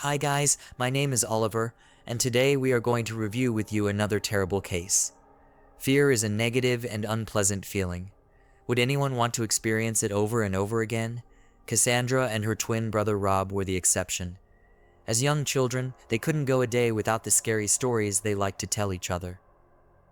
Hi guys, my name is Oliver, and today we are going to review with you another terrible case. Fear is a negative and unpleasant feeling. Would anyone want to experience it over and over again? Kassandra and her twin brother Rob were the exception. As young children, they couldn't go a day without the scary stories they liked to tell each other.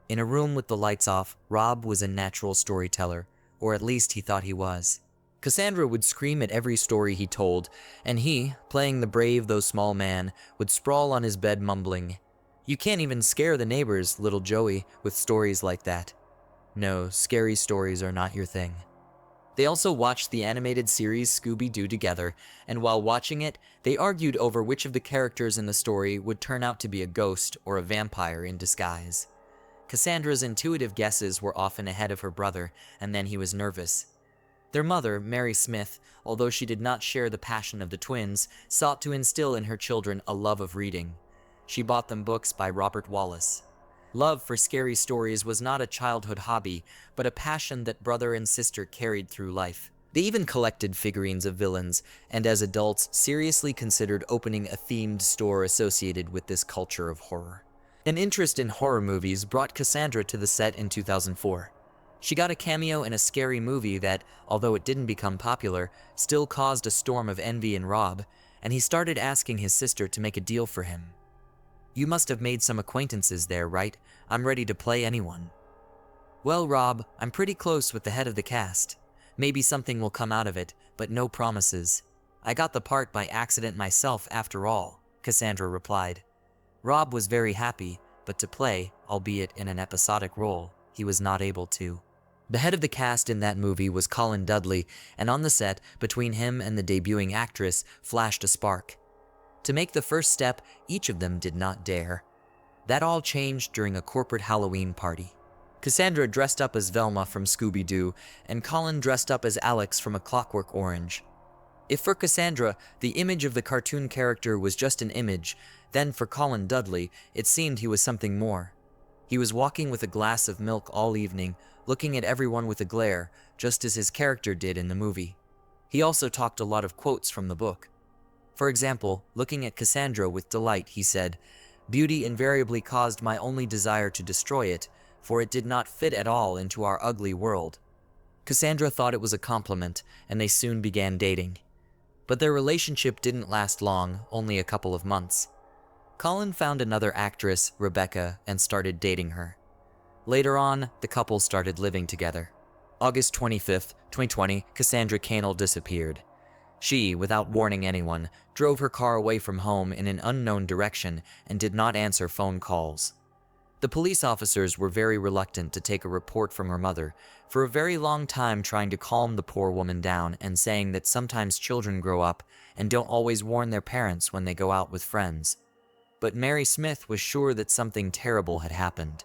In a room with the lights off, Rob was a natural storyteller, or at least he thought he was. Kassandra would scream at every story he told, and he, playing the brave though small man, would sprawl on his bed mumbling, "You can't even scare the neighbors, little Joey, with stories like that." No, scary stories are not your thing. They also watched the animated series Scooby-Doo together, and while watching it, they argued over which of the characters in the story would turn out to be a ghost or a vampire in disguise. Kassandra's intuitive guesses were often ahead of her brother, and then he was nervous. Their mother, Mary Smith, although she did not share the passion of the twins, sought to instill in her children a love of reading. She bought them books by Robert Wallace. Love for scary stories was not a childhood hobby, but a passion that brother and sister carried through life. They even collected figurines of villains, and as adults, seriously considered opening a themed store associated with this culture of horror. An interest in horror movies brought Kassandra to the set in 2004. She got a cameo in a scary movie that, although it didn't become popular, still caused a storm of envy in Rob, and he started asking his sister to make a deal for him. "You must have made some acquaintances there, right? I'm ready to play anyone." "Well, Rob, I'm pretty close with the head of the cast. Maybe something will come out of it, but no promises. I got the part by accident myself after all," Kassandra replied. Rob was very happy, but to play, albeit in an episodic role, he was not able to. The head of the cast in that movie was Colin Dudley, and on the set, between him and the debuting actress, flashed a spark. To make the first step, each of them did not dare. That all changed during a corporate Halloween party. Kassandra dressed up as Velma from Scooby-Doo, and Colin dressed up as Alex from A Clockwork Orange. If for Kassandra, the image of the cartoon character was just an image, then for Colin Dudley, it seemed he was something more. He was walking with a glass of milk all evening, looking at everyone with a glare, just as his character did in the movie. He also talked a lot of quotes from the book. For example, looking at Kassandra with delight, he said, "Beauty invariably caused my only desire to destroy it, for it did not fit at all into our ugly world." Kassandra thought it was a compliment, and they soon began dating. But their relationship didn't last long, only a couple of months. Colin found another actress, Rebecca, and started dating her. Later on, the couple started living together. August 25th, 2020, Kassandra Cantrell disappeared. She, without warning anyone, drove her car away from home in an unknown direction and did not answer phone calls. The police officers were very reluctant to take a report from her mother, for a very long time trying to calm the poor woman down and saying that sometimes children grow up and don't always warn their parents when they go out with friends. But Mary Smith was sure that something terrible had happened,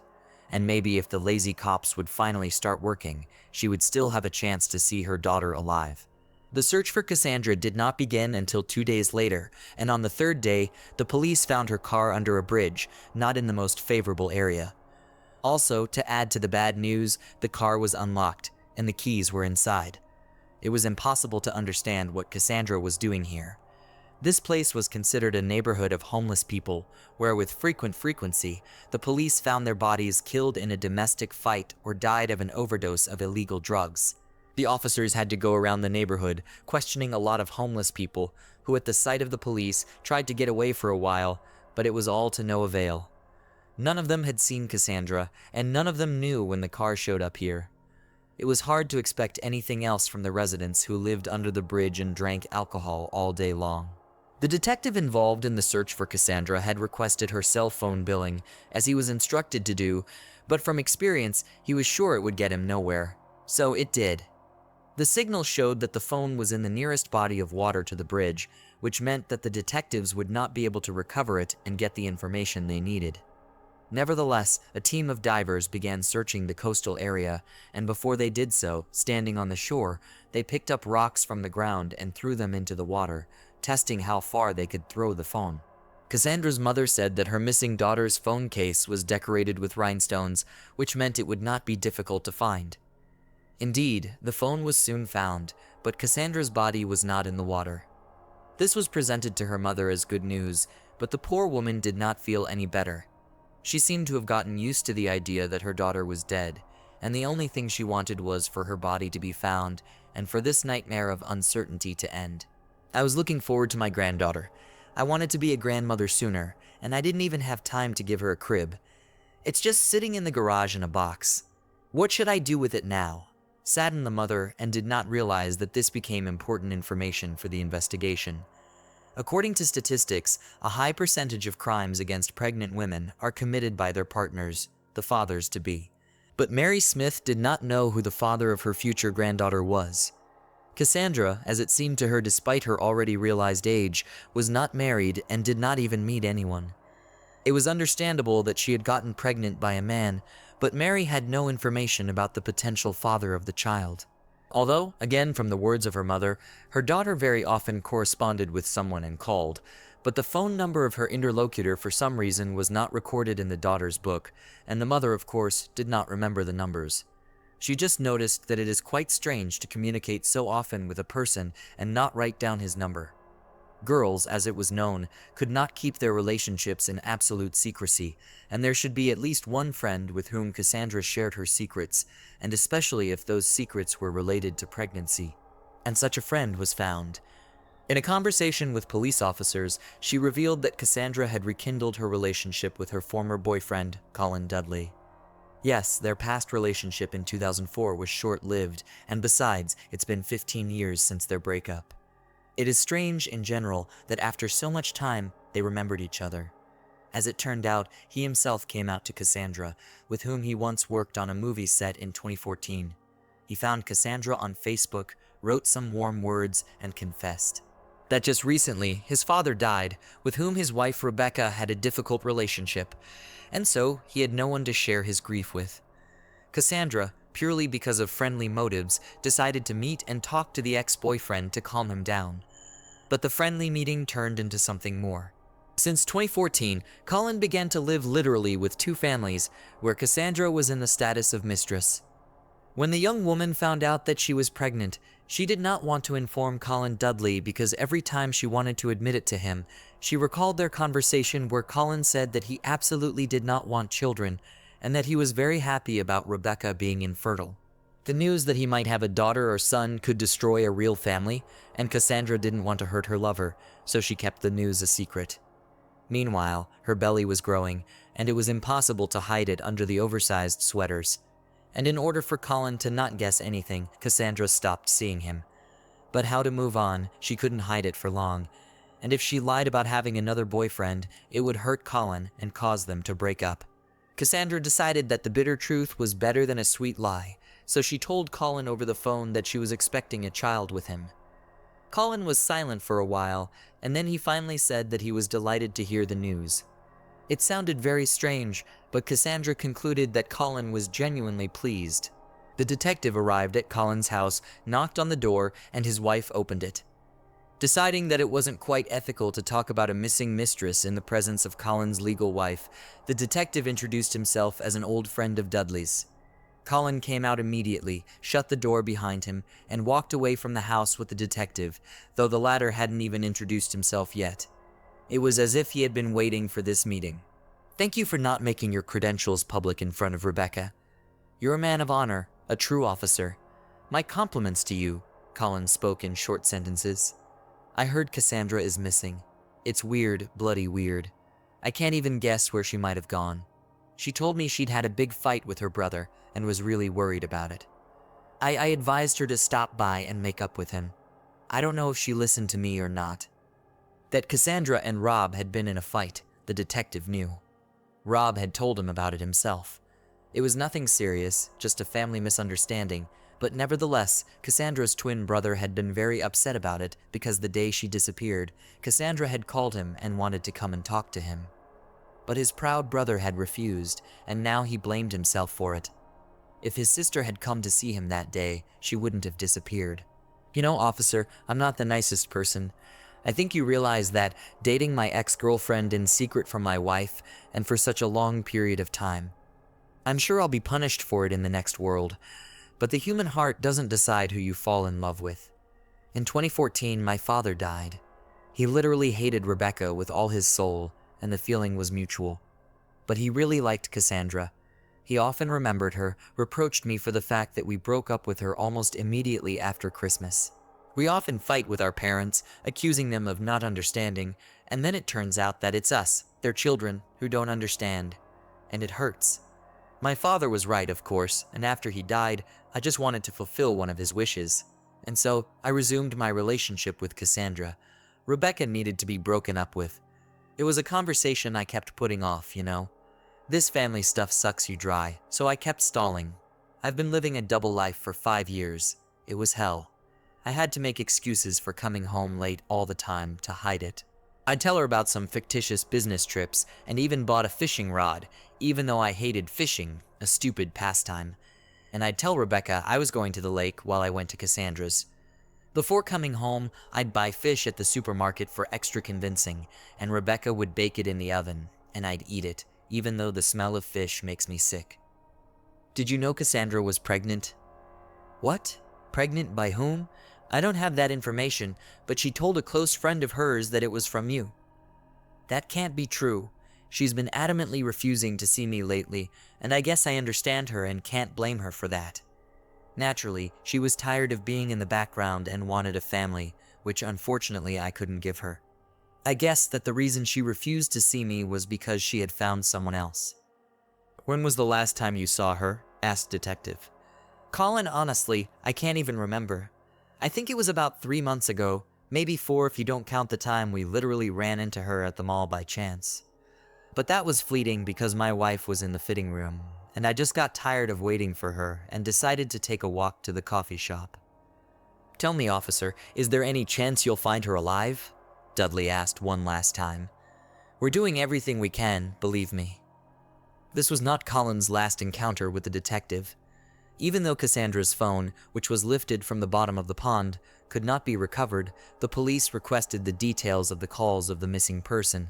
and maybe if the lazy cops would finally start working, she would still have a chance to see her daughter alive. The search for Kassandra did not begin until 2 days later, and on the third day, the police found her car under a bridge, not in the most favorable area. Also, to add to the bad news, the car was unlocked, and the keys were inside. It was impossible to understand what Kassandra was doing here. This place was considered a neighborhood of homeless people, where with frequent frequency, the police found their bodies killed in a domestic fight or died of an overdose of illegal drugs. The officers had to go around the neighborhood, questioning a lot of homeless people, who at the sight of the police tried to get away for a while, but it was all to no avail. None of them had seen Kassandra, and none of them knew when the car showed up here. It was hard to expect anything else from the residents who lived under the bridge and drank alcohol all day long. The detective involved in the search for Kassandra had requested her cell phone billing, as he was instructed to do, but from experience, he was sure it would get him nowhere. So it did. The signal showed that the phone was in the nearest body of water to the bridge, which meant that the detectives would not be able to recover it and get the information they needed. Nevertheless, a team of divers began searching the coastal area, and before they did so, standing on the shore, they picked up rocks from the ground and threw them into the water, testing how far they could throw the phone. Kassandra's mother said that her missing daughter's phone case was decorated with rhinestones, which meant it would not be difficult to find. Indeed, the phone was soon found, but Kassandra's body was not in the water. This was presented to her mother as good news, but the poor woman did not feel any better. She seemed to have gotten used to the idea that her daughter was dead, and the only thing she wanted was for her body to be found and for this nightmare of uncertainty to end. I was looking forward to my granddaughter. I wanted to be a grandmother sooner, and I didn't even have time to give her a crib. It's just sitting in the garage in a box. What should I do with it now? Saddened the mother and did not realize that this became important information for the investigation. According to statistics, a high percentage of crimes against pregnant women are committed by their partners, the fathers-to-be. But Mary Smith did not know who the father of her future granddaughter was. Kassandra, as it seemed to her despite her already realized age, was not married and did not even meet anyone. It was understandable that she had gotten pregnant by a man, but Mary had no information about the potential father of the child. Although, again from the words of her mother, her daughter very often corresponded with someone and called, but the phone number of her interlocutor for some reason was not recorded in the daughter's book, and the mother, of course, did not remember the numbers. She just noticed that it is quite strange to communicate so often with a person and not write down his number. Girls, as it was known, could not keep their relationships in absolute secrecy, and there should be at least one friend with whom Kassandra shared her secrets, and especially if those secrets were related to pregnancy. And such a friend was found. In a conversation with police officers, she revealed that Kassandra had rekindled her relationship with her former boyfriend, Colin Dudley. Yes, their past relationship in 2004 was short-lived, and besides, it's been 15 years since their breakup. It is strange, in general, that after so much time, they remembered each other. As it turned out, he himself came out to Kassandra, with whom he once worked on a movie set in 2014. He found Kassandra on Facebook, wrote some warm words, and confessed that just recently, his father died, with whom his wife Rebecca had a difficult relationship, and so he had no one to share his grief with. Kassandra, purely because of friendly motives, decided to meet and talk to the ex-boyfriend to calm him down. But the friendly meeting turned into something more. Since 2014, Colin began to live literally with two families, where Kassandra was in the status of mistress. When the young woman found out that she was pregnant, she did not want to inform Colin Dudley because every time she wanted to admit it to him, she recalled their conversation where Colin said that he absolutely did not want children, and that he was very happy about Rebecca being infertile. The news that he might have a daughter or son could destroy a real family, and Kassandra didn't want to hurt her lover, so she kept the news a secret. Meanwhile, her belly was growing, and it was impossible to hide it under the oversized sweaters. And in order for Colin to not guess anything, Kassandra stopped seeing him. But how to move on, she couldn't hide it for long, and if she lied about having another boyfriend, it would hurt Colin and cause them to break up. Kassandra decided that the bitter truth was better than a sweet lie, so she told Colin over the phone that she was expecting a child with him. Colin was silent for a while, and then he finally said that he was delighted to hear the news. It sounded very strange, but Kassandra concluded that Colin was genuinely pleased. The detective arrived at Colin's house, knocked on the door, and his wife opened it. Deciding that it wasn't quite ethical to talk about a missing mistress in the presence of Colin's legal wife, the detective introduced himself as an old friend of Dudley's. Colin came out immediately, shut the door behind him, and walked away from the house with the detective, though the latter hadn't even introduced himself yet. It was as if he had been waiting for this meeting. "Thank you for not making your credentials public in front of Rebecca. You're a man of honor, a true officer. My compliments to you," Colin spoke in short sentences. "I heard Kassandra is missing. It's weird, bloody weird. I can't even guess where she might have gone. She told me she'd had a big fight with her brother and was really worried about it. I advised her to stop by and make up with him. I don't know if she listened to me or not." That Kassandra and Rob had been in a fight, the detective knew. Rob had told him about it himself. It was nothing serious, just a family misunderstanding, but nevertheless, Kassandra's twin brother had been very upset about it because the day she disappeared, Kassandra had called him and wanted to come and talk to him. But his proud brother had refused, and now he blamed himself for it. If his sister had come to see him that day, she wouldn't have disappeared. "You know, officer, I'm not the nicest person. I think you realize that dating my ex-girlfriend in secret from my wife, and for such a long period of time. I'm sure I'll be punished for it in the next world, but the human heart doesn't decide who you fall in love with. In 2014, my father died. He literally hated Rebecca with all his soul, and the feeling was mutual. But he really liked Kassandra. He often remembered her, reproached me for the fact that we broke up with her almost immediately after Christmas. We often fight with our parents, accusing them of not understanding, and then it turns out that it's us, their children, who don't understand. And it hurts. My father was right, of course, and after he died, I just wanted to fulfill one of his wishes. And so, I resumed my relationship with Kassandra. Rebecca needed to be broken up with. It was a conversation I kept putting off, you know. This family stuff sucks you dry, so I kept stalling. I've been living a double life for 5 years. It was hell. I had to make excuses for coming home late all the time to hide it. I'd tell her about some fictitious business trips and even bought a fishing rod, even though I hated fishing, a stupid pastime. And I'd tell Rebecca I was going to the lake while I went to Kassandra's. Before coming home, I'd buy fish at the supermarket for extra convincing, and Rebecca would bake it in the oven, and I'd eat it, even though the smell of fish makes me sick. Did you know Kassandra was pregnant? What? Pregnant by whom? I don't have that information, but she told a close friend of hers that it was from you. That can't be true. She's been adamantly refusing to see me lately, and I guess I understand her and can't blame her for that. Naturally, she was tired of being in the background and wanted a family, which unfortunately I couldn't give her. I guess that the reason she refused to see me was because she had found someone else. When was the last time you saw her? Asked Detective. Colin, honestly, I can't even remember. I think it was about 3 months ago, maybe 4 if you don't count the time we literally ran into her at the mall by chance. But that was fleeting because my wife was in the fitting room, and I just got tired of waiting for her and decided to take a walk to the coffee shop. Tell me, officer, is there any chance you'll find her alive? Dudley asked one last time. We're doing everything we can, believe me. This was not Colin's last encounter with the detective. Even though Kassandra's phone, which was lifted from the bottom of the pond, could not be recovered, the police requested the details of the calls of the missing person.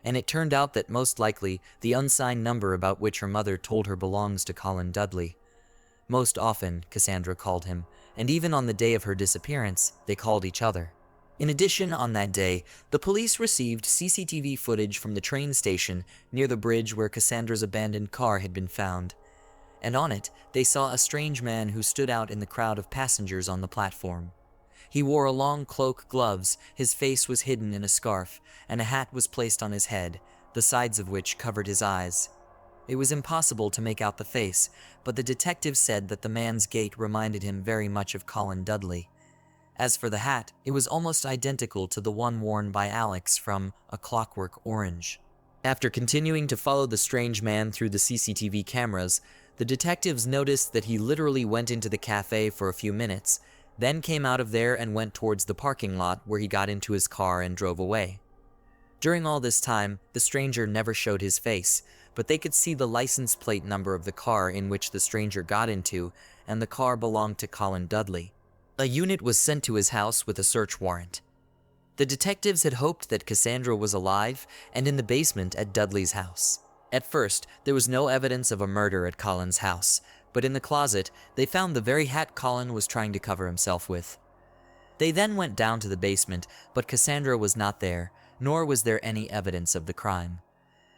And it turned out that most likely, the unsigned number about which her mother told her belongs to Colin Dudley. Most often, Kassandra called him, and even on the day of her disappearance, they called each other. In addition, on that day, the police received CCTV footage from the train station near the bridge where Kassandra's abandoned car had been found. And on it, they saw a strange man who stood out in the crowd of passengers on the platform. He wore a long cloak, gloves, his face was hidden in a scarf, and a hat was placed on his head, the sides of which covered his eyes. It was impossible to make out the face, but the detective said that the man's gait reminded him very much of Colin Dudley. As for the hat, it was almost identical to the one worn by Alex from A Clockwork Orange. After continuing to follow the strange man through the CCTV cameras, the detectives noticed that he literally went into the cafe for a few minutes, then came out of there and went towards the parking lot where he got into his car and drove away. During all this time, the stranger never showed his face, but they could see the license plate number of the car in which the stranger got into, and the car belonged to Colin Dudley. A unit was sent to his house with a search warrant. The detectives had hoped that Kassandra was alive and in the basement at Dudley's house. At first, there was no evidence of a murder at Colin's house, but in the closet, they found the very hat Colin was trying to cover himself with. They then went down to the basement, but Kassandra was not there, nor was there any evidence of the crime.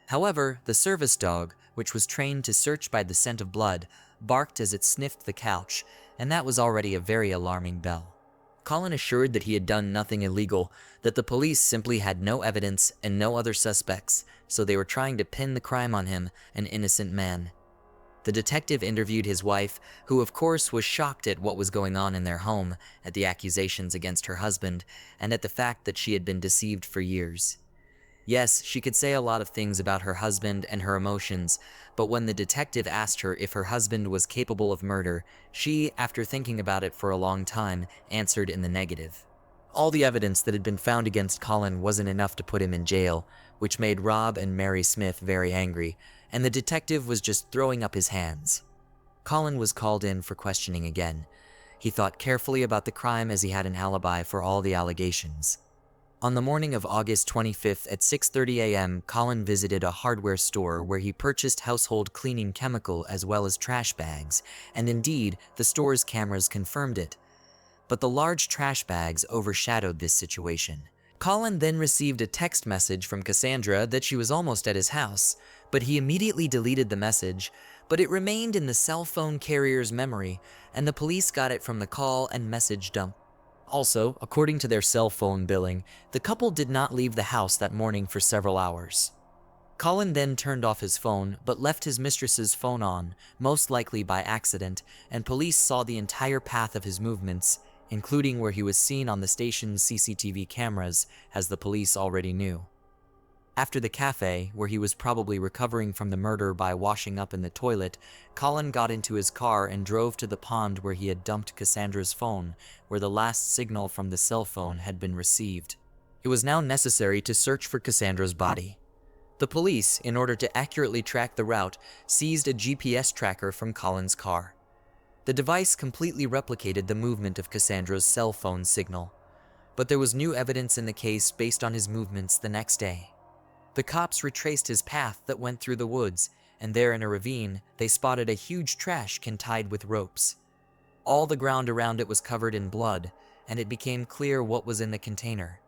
However, the service dog, which was trained to search by the scent of blood, barked as it sniffed the couch, and that was already a very alarming bell. Colin assured that he had done nothing illegal, that the police simply had no evidence and no other suspects, so they were trying to pin the crime on him, an innocent man. The detective interviewed his wife, who of course was shocked at what was going on in their home, at the accusations against her husband, and at the fact that she had been deceived for years. Yes, she could say a lot of things about her husband and her emotions, but when the detective asked her if her husband was capable of murder, she, after thinking about it for a long time, answered in the negative. All the evidence that had been found against Colin wasn't enough to put him in jail, which made Rob and Mary Smith very angry, and the detective was just throwing up his hands. Colin was called in for questioning again. He thought carefully about the crime as he had an alibi for all the allegations. On the morning of August 25th at 6:30 a.m., Colin visited a hardware store where he purchased household cleaning chemical as well as trash bags, and indeed, the store's cameras confirmed it. But the large trash bags overshadowed this situation. Colin then received a text message from Kassandra that she was almost at his house, but he immediately deleted the message, but it remained in the cell phone carrier's memory, and the police got it from the call and message dump. Also, according to their cell phone billing, the couple did not leave the house that morning for several hours. Colin then turned off his phone, but left his mistress's phone on, most likely by accident, and police saw the entire path of his movements, including where he was seen on the station's CCTV cameras, as the police already knew. After the cafe, where he was probably recovering from the murder by washing up in the toilet, Colin got into his car and drove to the pond where he had dumped Kassandra's phone, where the last signal from the cell phone had been received. It was now necessary to search for Kassandra's body. The police, in order to accurately track the route, seized a GPS tracker from Colin's car. The device completely replicated the movement of Kassandra's cell phone signal, but there was new evidence in the case based on his movements the next day. The cops retraced his path that went through the woods, and there in a ravine, they spotted a huge trash can tied with ropes. All the ground around it was covered in blood, and it became clear what was in the container.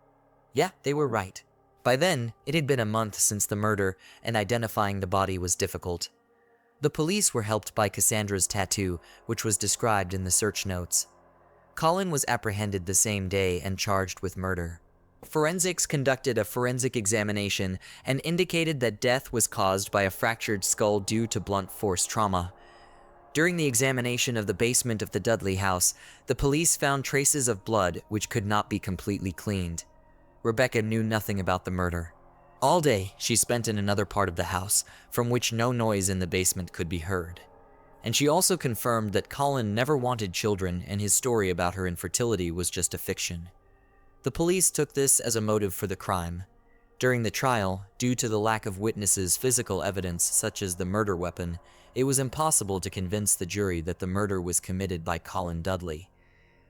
Yeah, they were right. By then, it had been a month since the murder, and identifying the body was difficult. The police were helped by Kassandra's tattoo, which was described in the search notes. Colin was apprehended the same day and charged with murder. Forensics conducted a forensic examination and indicated that death was caused by a fractured skull due to blunt force trauma. During the examination of the basement of the Dudley house, the police found traces of blood which could not be completely cleaned. Rebecca knew nothing about the murder. All day, she spent in another part of the house, from which no noise in the basement could be heard. And she also confirmed that Colin never wanted children and his story about her infertility was just a fiction. The police took this as a motive for the crime. During the trial, due to the lack of witnesses' physical evidence such as the murder weapon, it was impossible to convince the jury that the murder was committed by Colin Dudley.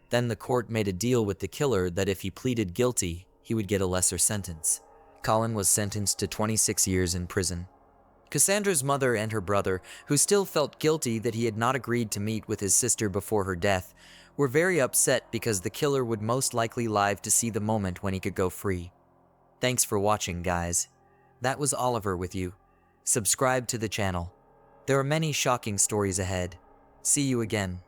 Then the court made a deal with the killer that if he pleaded guilty, he would get a lesser sentence. Colin was sentenced to 26 years in prison. Kassandra's mother and her brother, who still felt guilty that he had not agreed to meet with his sister before her death, were very upset because the killer would most likely live to see the moment when he could go free. Thanks for watching, guys. That was Oliver with you. Subscribe to the channel. There are many shocking stories ahead. See you again.